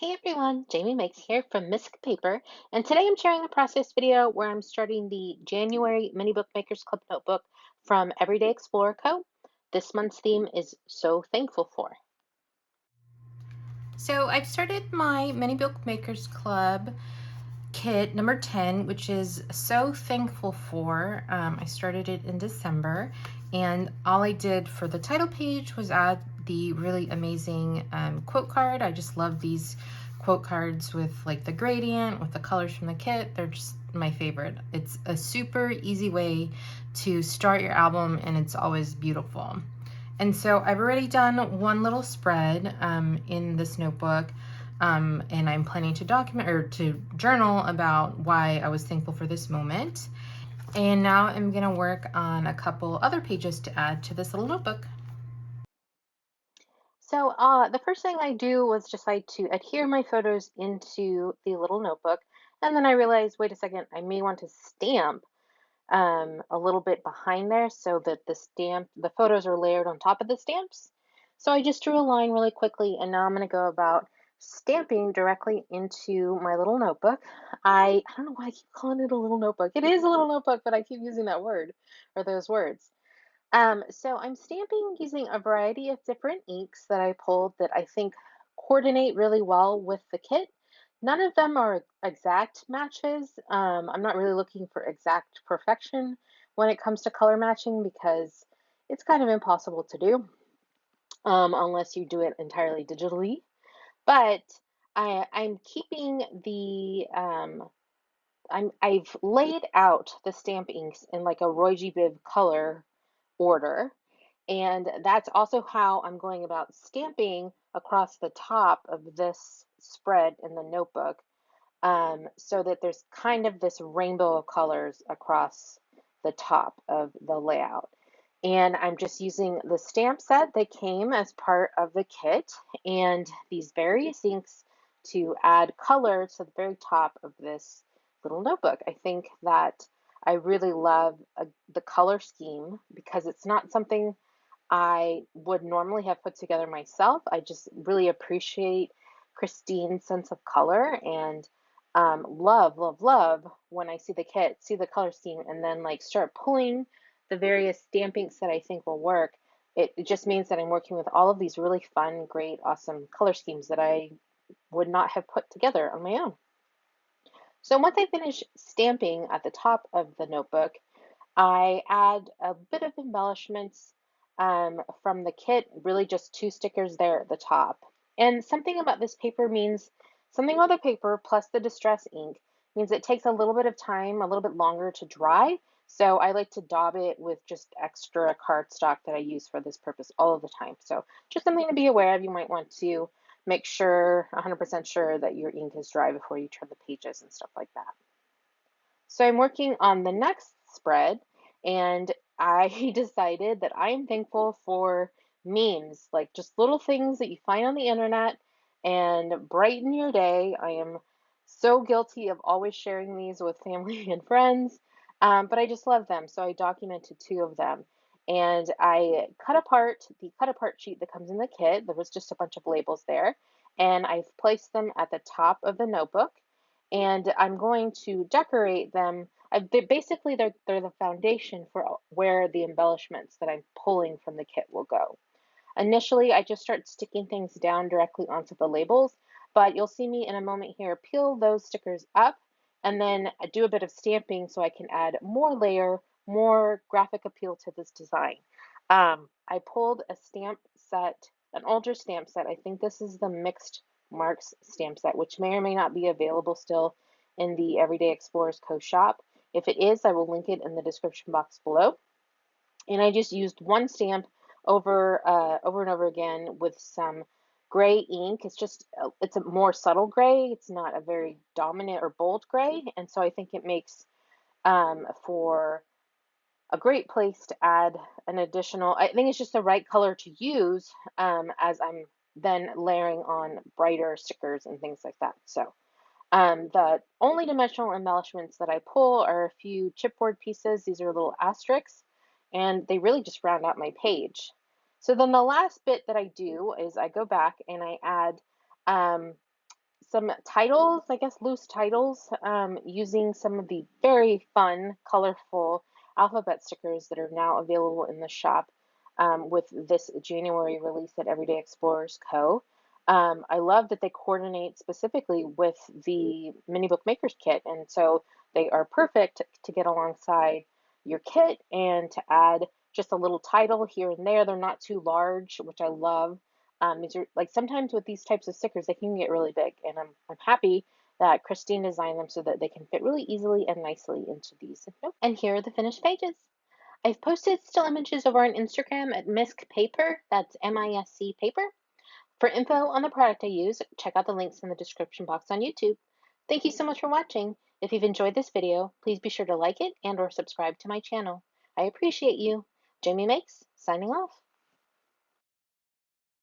Hey everyone, Jamie Makes here from Misc Paper, and today I'm sharing a process video where I'm starting the January Mini Bookmakers Club notebook from Everyday Explorer Co. This month's theme is So Thankful For. So I've started my Mini Bookmakers Club kit number 10, which is So Thankful For. I started it in December, and all I did for the title page was add the really amazing quote card. I just love these quote cards with like the gradient, with the colors from the kit. They're just my favorite. It's a super easy way to start your album, and it's always beautiful. And so I've already done one little spread in this notebook, and I'm planning to document or to journal about why I was thankful for this moment. And now I'm gonna work on a couple other pages to add to this little notebook. So the first thing I do was decide to adhere my photos into the little notebook, and then I realized, wait a second, I may want to stamp a little bit behind there so that the photos are layered on top of the stamps. So I just drew a line really quickly, and now I'm going to go about stamping directly into my little notebook. I don't know why I keep calling it a little notebook. It is a little notebook, but I keep using that word or those words. So I'm stamping using a variety of different inks that I pulled that I think coordinate really well with the kit. None of them are exact matches. I'm not really looking for exact perfection when it comes to color matching because it's kind of impossible to do unless you do it entirely digitally. But I'm keeping I've laid out the stamp inks in like a Roy G. Biv color order. And that's also how I'm going about stamping across the top of this spread in the notebook, so that there's kind of this rainbow of colors across the top of the layout. And I'm just using the stamp set that came as part of the kit and these various inks to add color to the very top of this little notebook. I think that I really love the color scheme because it's not something I would normally have put together myself. I just really appreciate Christine's sense of color and love, love, love when I see the kit, see the color scheme, and then like start pulling the various stampings that I think will work. It just means that I'm working with all of these really fun, great, awesome color schemes that I would not have put together on my own. So once I finish stamping at the top of the notebook, I add a bit of embellishments from the kit, really just two stickers there at the top. And something about this paper means something about the paper plus the distress ink means it takes a little bit of time, a little bit longer to dry. So I like to daub it with just extra cardstock that I use for this purpose all of the time. So just something to be aware of. You might want to make sure, 100% sure that your ink is dry before you turn the pages and stuff like that. So I'm working on the next spread, and I decided that I am thankful for memes, like just little things that you find on the internet and brighten your day. I am so guilty of always sharing these with family and friends, but I just love them. So I documented two of them. And I cut apart the cut apart sheet that comes in the kit. There was just a bunch of labels there. And I've placed them at the top of the notebook and I'm going to decorate them. Basically, they're the foundation for where the embellishments that I'm pulling from the kit will go. Initially, I just start sticking things down directly onto the labels, but you'll see me in a moment here peel those stickers up and then do a bit of stamping so I can add more layer, more graphic appeal to this design. I pulled a stamp set, an older stamp set. I think this is the mixed marks stamp set, which may or may not be available still in the Everyday Explorers Co. shop. If it is, I will link it in the description box below. And I just used one stamp over and over again with some gray ink. It's a more subtle gray. It's not a very dominant or bold gray, and so I think it makes for a great place to add an additional. I think it's just the right color to use as I'm then layering on brighter stickers and things like that. So the only dimensional embellishments that I pull are a few chipboard pieces. These are little asterisks, and they really just round out my page. So then the last bit that I do is I go back and I add um, some titles, I guess loose titles, using some of the very fun, colorful alphabet stickers that are now available in the shop with this January release at Everyday Explorers Co. I love that they coordinate specifically with the Mini Bookmakers kit, and so they are perfect to get alongside your kit and to add just a little title here and there. They're not too large, which I love. These are like sometimes with these types of stickers, they can get really big, and I'm happy that Christine designed them so that they can fit really easily and nicely into these. And here are the finished pages. I've posted still images over on Instagram at Misc Paper. That's MISC Paper. For info on the product I use, check out the links in the description box on YouTube. Thank you so much for watching. If you've enjoyed this video, please be sure to like it and or subscribe to my channel. I appreciate you. Jamie Makes, signing off.